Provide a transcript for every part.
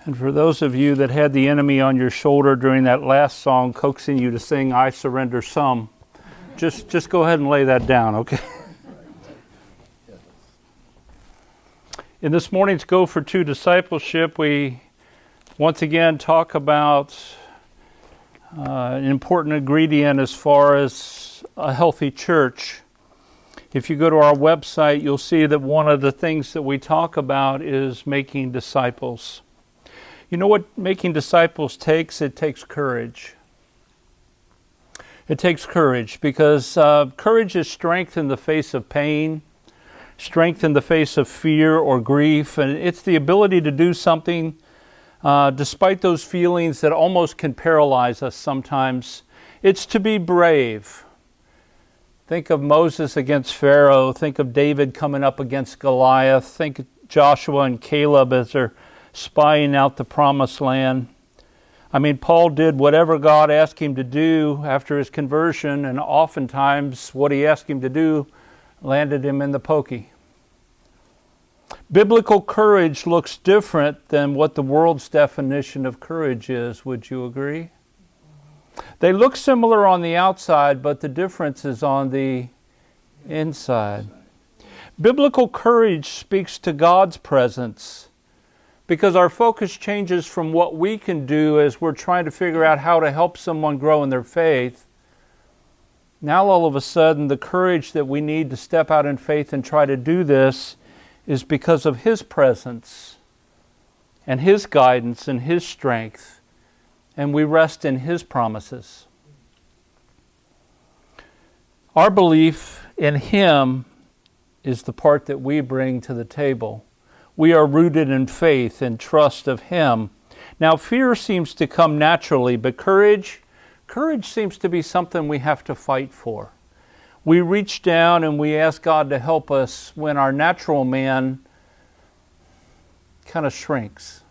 And for those of you that had the enemy on your shoulder during that last song, coaxing you to sing "I Surrender Some," just go ahead and lay that down, okay? In this morning's Go for Two Discipleship, we once again talk about an important ingredient as far as a healthy church. If you go to our website, you'll see that one of the things that we talk about is making disciples. You know what making disciples takes? It takes courage. It takes courage because courage is strength in the face of pain, strength in the face of fear or grief, and it's the ability to do something despite those feelings that almost can paralyze us sometimes. It's to be brave. Think of Moses against Pharaoh. Think of David coming up against Goliath. Think of Joshua and Caleb as they're spying out the promised land. I mean, Paul did whatever God asked him to do after his conversion, and oftentimes what he asked him to do landed him in the pokey. Biblical courage looks different than what the world's definition of courage is. Would you agree? They look similar on the outside, but the difference is on the inside. Biblical courage speaks to God's presence, because our focus changes from what we can do as we're trying to figure out how to help someone grow in their faith. Now all of a sudden, the courage that we need to step out in faith and try to do this is because of His presence and His guidance and His strength, and we rest in His promises. Our belief in Him is the part that we bring to the table. We are rooted in faith and trust of Him. Now, fear seems to come naturally, but courage seems to be something we have to fight for. We reach down and we ask God to help us when our natural man kind of shrinks.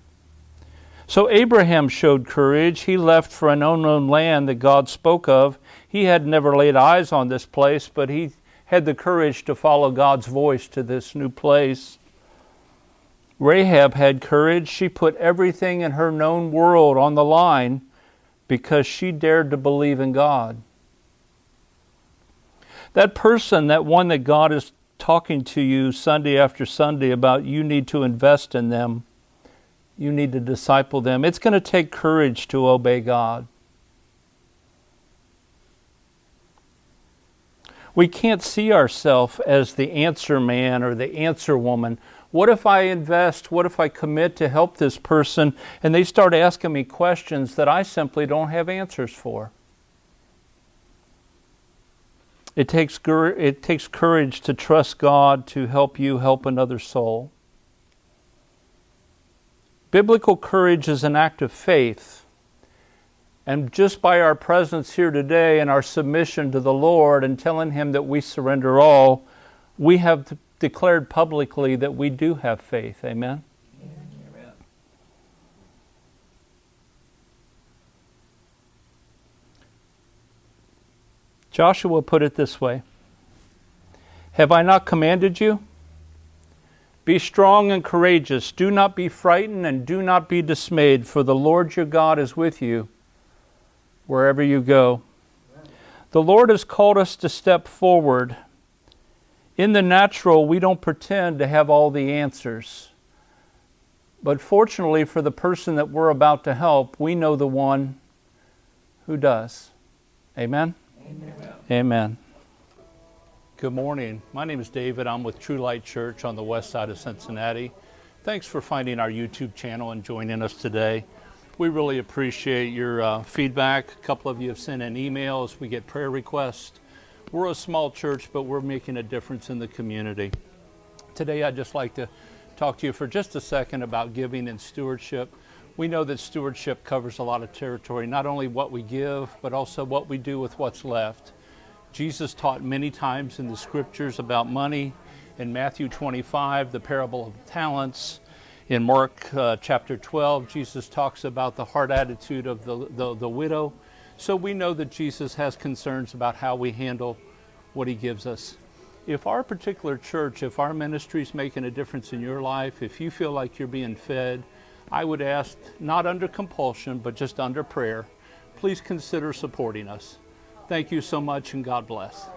So Abraham showed courage. He left for an unknown land that God spoke of. He had never laid eyes on this place, but he had the courage to follow God's voice to this new place. Rahab had courage. She put everything in her known world on the line because she dared to believe in God. That person, that one that God is talking to you Sunday after Sunday about, you need to invest in them. You need to disciple them. It's going to take courage to obey God. We can't see ourselves as the answer man or the answer woman. What if I invest? What if I commit to help this person and they start asking me questions that I simply don't have answers for? It takes courage to trust God to help you help another soul. Biblical courage is an act of faith. And just by our presence here today and our submission to the Lord and telling Him that we surrender all, we have declared publicly that we do have faith. Amen? Amen. Joshua put it this way: "Have I not commanded you? Be strong and courageous. Do not be frightened and do not be dismayed, for the Lord your God is with you wherever you go." The Lord has called us to step forward. In the natural, we don't pretend to have all the answers. But fortunately for the person that we're about to help, we know the one who does. Amen? Amen. Amen. Good morning. My name is David. I'm with True Light Church on the west side of Cincinnati. Thanks for finding our YouTube channel and joining us today. We really appreciate your feedback. A couple of you have sent in emails. We get prayer requests. We're a small church, but we're making a difference in the community. Today, I'd just like to talk to you for just a second about giving and stewardship. We know that stewardship covers a lot of territory, not only what we give, but also what we do with what's left. Jesus taught many times in the scriptures about money. In Matthew 25, the parable of talents. In Mark chapter 12, Jesus talks about the heart attitude of the widow. So we know that Jesus has concerns about how we handle what He gives us. If our particular church, if our ministry is making a difference in your life, if you feel like you're being fed, I would ask, not under compulsion, but just under prayer, please consider supporting us. Thank you so much, and God bless.